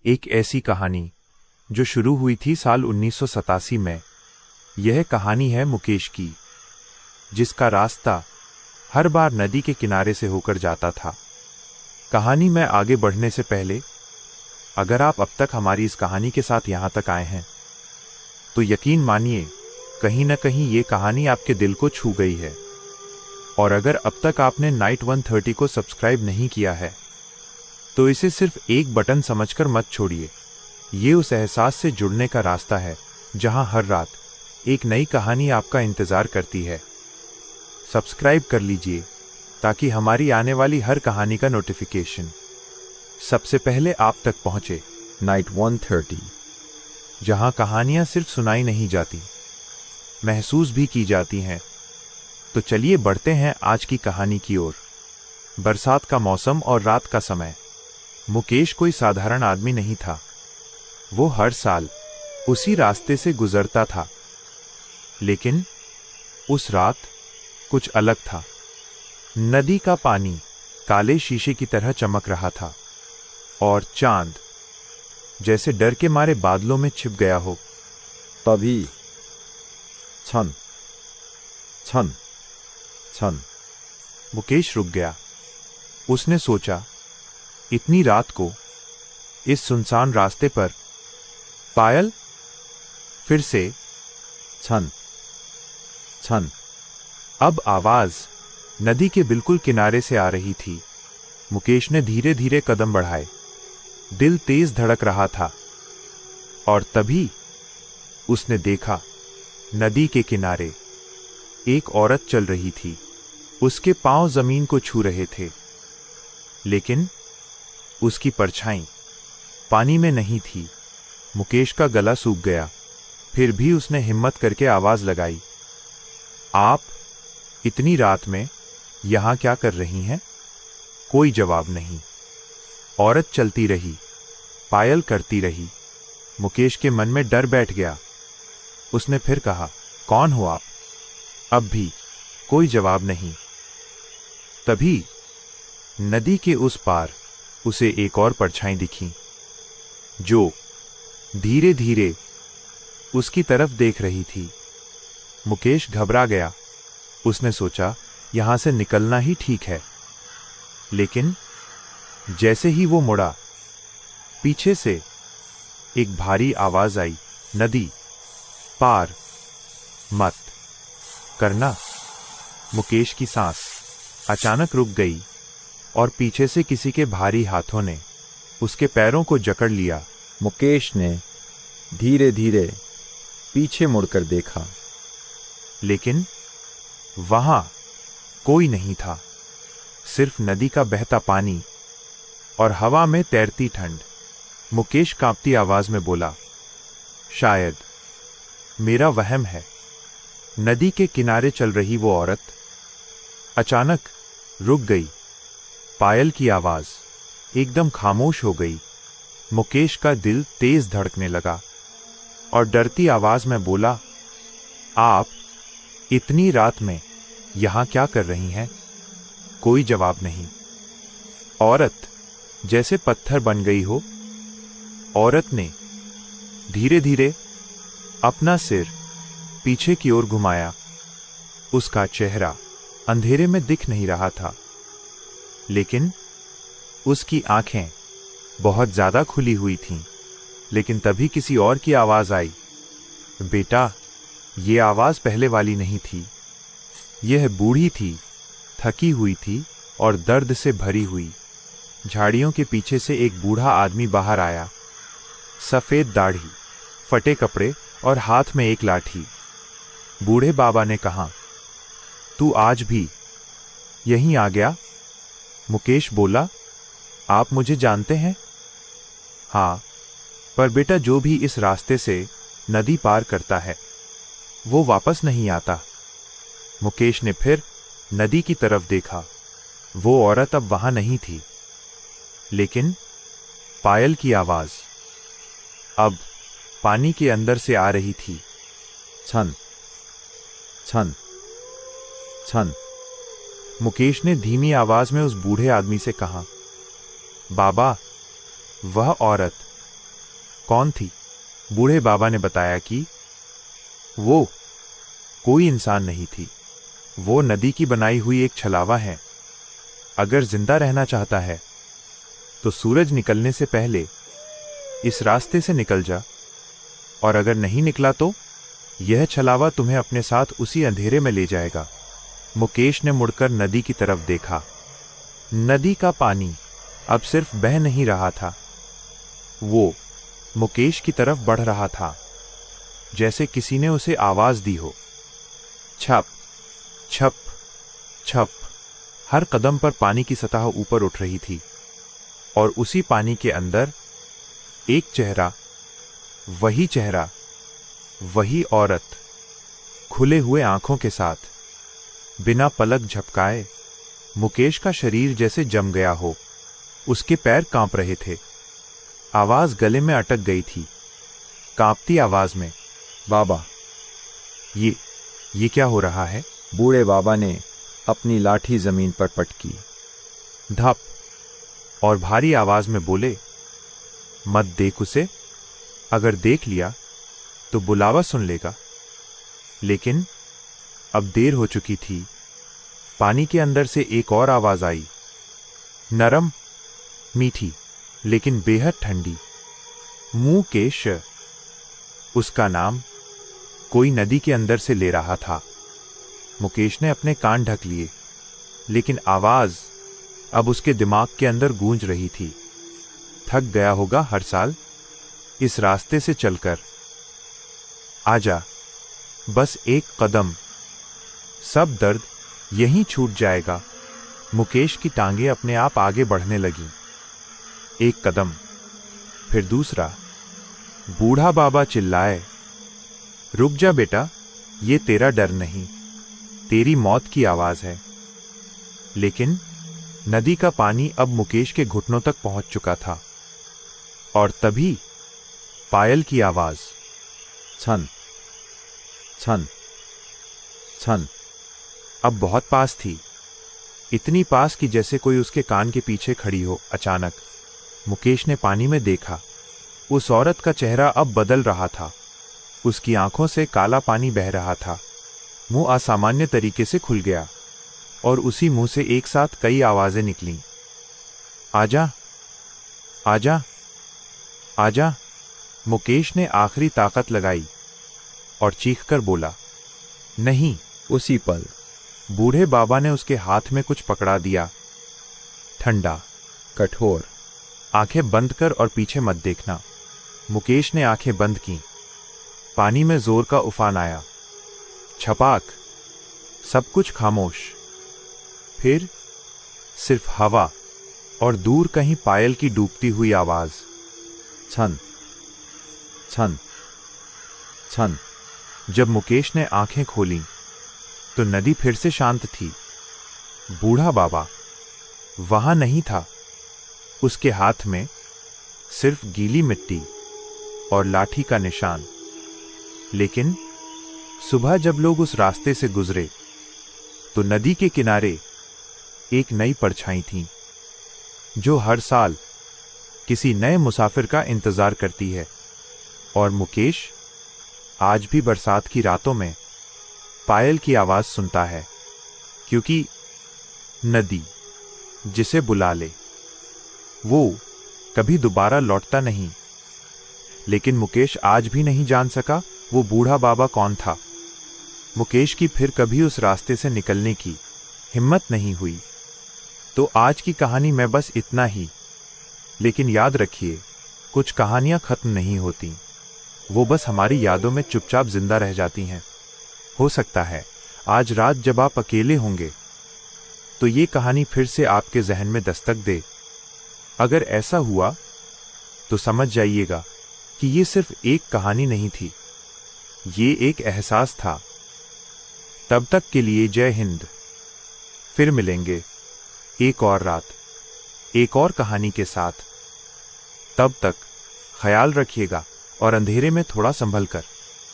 एक ऐसी कहानी जो शुरू हुई थी साल 1987 में। यह कहानी है मुकेश की, जिसका रास्ता हर बार नदी के किनारे से होकर जाता था। कहानी में आगे बढ़ने से पहले, अगर आप अब तक हमारी इस कहानी के साथ यहां तक आए हैं तो यकीन मानिए कहीं न कहीं ये कहानी आपके दिल को छू गई है। और अगर अब तक आपने नाइट 130 को सब्सक्राइब नहीं किया है तो इसे सिर्फ एक बटन समझकर मत छोड़िए। ये उस एहसास से जुड़ने का रास्ता है जहां हर रात एक नई कहानी आपका इंतजार करती है। सब्सक्राइब कर लीजिए ताकि हमारी आने वाली हर कहानी का नोटिफिकेशन सबसे पहले आप तक पहुंचे। नाइट 130, जहां कहानियां सिर्फ सुनाई नहीं जाती, महसूस भी की जाती हैं। तो चलिए बढ़ते हैं आज की कहानी की ओर। बरसात का मौसम और रात का समय। मुकेश कोई साधारण आदमी नहीं था। वो हर साल उसी रास्ते से गुजरता था, लेकिन उस रात कुछ अलग था। नदी का पानी काले शीशे की तरह चमक रहा था और चांद जैसे डर के मारे बादलों में छिप गया हो। तभी छन छन छन मुकेश रुक गया। उसने सोचा, इतनी रात को इस सुनसान रास्ते पर पायल। फिर से छन छन। अब आवाज नदी के बिल्कुल किनारे से आ रही थी। मुकेश ने धीरे धीरे कदम बढ़ाए। दिल तेज धड़क रहा था और तभी उसने देखा, नदी के किनारे एक औरत चल रही थी। उसके पांव जमीन को छू रहे थे, लेकिन उसकी परछाई पानी में नहीं थी। मुकेश का गला सूख गया। फिर भी उसने हिम्मत करके आवाज लगाई, आप इतनी रात में यहां क्या कर रही हैं? कोई जवाब नहीं। औरत चलती रही, पायल करती रही। मुकेश के मन में डर बैठ गया। उसने फिर कहा, कौन हो आप? अब भी कोई जवाब नहीं। तभी नदी के उस पार उसे एक और परछाई दिखी, जो धीरे धीरे उसकी तरफ देख रही थी। मुकेश घबरा गया। उसने सोचा, यहां से निकलना ही ठीक है। लेकिन जैसे ही वो मुड़ा, पीछे से एक भारी आवाज आई, नदी पार मत करना। मुकेश की सांस अचानक रुक गई और पीछे से किसी के भारी हाथों ने उसके पैरों को जकड़ लिया। मुकेश ने धीरे धीरे पीछे मुड़कर देखा, लेकिन वहां कोई नहीं था। सिर्फ नदी का बहता पानी और हवा में तैरती ठंड। मुकेश कांपती आवाज में बोला, शायद मेरा वहम है। नदी के किनारे चल रही वो औरत अचानक रुक गई। पायल की आवाज एकदम खामोश हो गई। मुकेश का दिल तेज धड़कने लगा और डरती आवाज में बोला, आप इतनी रात में यहां क्या कर रही हैं? कोई जवाब नहीं। औरत जैसे पत्थर बन गई हो। औरत ने धीरे धीरे अपना सिर पीछे की ओर घुमाया। उसका चेहरा अंधेरे में दिख नहीं रहा था, लेकिन उसकी आंखें बहुत ज्यादा खुली हुई थीं। लेकिन तभी किसी और की आवाज आई, बेटा। ये आवाज पहले वाली नहीं थी। यह बूढ़ी थी, थकी हुई थी और दर्द से भरी हुई। झाड़ियों के पीछे से एक बूढ़ा आदमी बाहर आया। सफेद दाढ़ी, फटे कपड़े और हाथ में एक लाठी। बूढ़े बाबा ने कहा, तू आज भी यहीं आ गया? मुकेश बोला, आप मुझे जानते हैं? हाँ, पर बेटा जो भी इस रास्ते से नदी पार करता है वो वापस नहीं आता। मुकेश ने फिर नदी की तरफ देखा। वो औरत अब वहां नहीं थी, लेकिन पायल की आवाज अब पानी के अंदर से आ रही थी। छन छन छन। मुकेश ने धीमी आवाज में उस बूढ़े आदमी से कहा, बाबा, वह औरत कौन थी? बूढ़े बाबा ने बताया कि वो कोई इंसान नहीं थी, वो नदी की बनाई हुई एक छलावा है। अगर जिंदा रहना चाहता है तो सूरज निकलने से पहले इस रास्ते से निकल जा, और अगर नहीं निकला तो यह छलावा तुम्हें अपने साथ उसी अंधेरे में ले जाएगा। मुकेश ने मुड़कर नदी की तरफ देखा। नदी का पानी अब सिर्फ बह नहीं रहा था, वो मुकेश की तरफ बढ़ रहा था, जैसे किसी ने उसे आवाज दी हो। छप छप छप, हर कदम पर पानी की सतह ऊपर उठ रही थी, और उसी पानी के अंदर एक चेहरा, वही औरत, खुले हुए आंखों के साथ, बिना पलक झपकाए। मुकेश का शरीर जैसे जम गया हो, उसके पैर कांप रहे थे, आवाज गले में अटक गई थी, कांपती आवाज में, बाबा। ये क्या हो रहा है? बूढ़े बाबा ने अपनी लाठी जमीन पर पटकी। धप, और भारी आवाज में बोले, मत देख उसे, अगर देख लिया तो बुलावा सुन लेगा। लेकिन अब देर हो चुकी थी। पानी के अंदर से एक और आवाज आई, नरम, मीठी, लेकिन बेहद ठंडी। मुकेश, उसका नाम कोई नदी के अंदर से ले रहा था। मुकेश ने अपने कान ढक लिए, लेकिन आवाज अब उसके दिमाग के अंदर गूंज रही थी। थक गया होगा हर साल इस रास्ते से चलकर। आजा, बस एक कदम, सब दर्द यहीं छूट जाएगा। मुकेश की टांगें अपने आप आगे बढ़ने लगीं। एक कदम, फिर दूसरा। बूढ़ा बाबा चिल्लाए, रुक जा बेटा, ये तेरा डर नहीं, तेरी मौत की आवाज है। लेकिन नदी का पानी अब मुकेश के घुटनों तक पहुंच चुका था, और तभी पायल की आवाज, छन छन छन, अब बहुत पास थी, इतनी पास कि जैसे कोई उसके कान के पीछे खड़ी हो। अचानक मुकेश ने पानी में देखा, उस औरत का चेहरा अब बदल रहा था। उसकी आंखों से काला पानी बह रहा था, मुंह असामान्य तरीके से खुल गया, और उसी मुंह से एक साथ कई आवाजें निकलीं। आजा, आजा, आजा। मुकेश ने आखिरी ताकत लगाई और चीखकर बोला, नहीं। उसी पल बूढ़े बाबा ने उसके हाथ में कुछ पकड़ा दिया, ठंडा, कठोर। आंखें बंद कर और पीछे मत देखना। मुकेश ने आंखें बंद की। पानी में जोर का उफान आया, छपाक, सब कुछ खामोश। फिर सिर्फ हवा और दूर कहीं पायल की डूबती हुई आवाज, छन छन छन। जब मुकेश ने आंखें खोलीं तो नदी फिर से शांत थी। बूढ़ा बाबा वहां नहीं था, उसके हाथ में सिर्फ गीली मिट्टी और लाठी का निशान। लेकिन सुबह जब लोग उस रास्ते से गुजरे तो नदी के किनारे एक नई परछाई थी, जो हर साल किसी नए मुसाफिर का इंतजार करती है। और मुकेश आज भी बरसात की रातों में पायल की आवाज सुनता है, क्योंकि नदी जिसे बुला ले वो कभी दोबारा लौटता नहीं। लेकिन मुकेश आज भी नहीं जान सका वो बूढ़ा बाबा कौन था। मुकेश की फिर कभी उस रास्ते से निकलने की हिम्मत नहीं हुई। तो आज की कहानी में बस इतना ही। लेकिन याद रखिए, कुछ कहानियां खत्म नहीं होती, वो बस हमारी यादों में चुपचाप जिंदा रह जाती हैं। हो सकता है आज रात जब आप अकेले होंगे तो ये कहानी फिर से आपके जहन में दस्तक दे। अगर ऐसा हुआ तो समझ जाइएगा कि ये सिर्फ एक कहानी नहीं थी, ये एक एहसास था। तब तक के लिए जय हिंद। फिर मिलेंगे एक और रात, एक और कहानी के साथ। तब तक ख्याल रखिएगा और अंधेरे में थोड़ा संभल कर।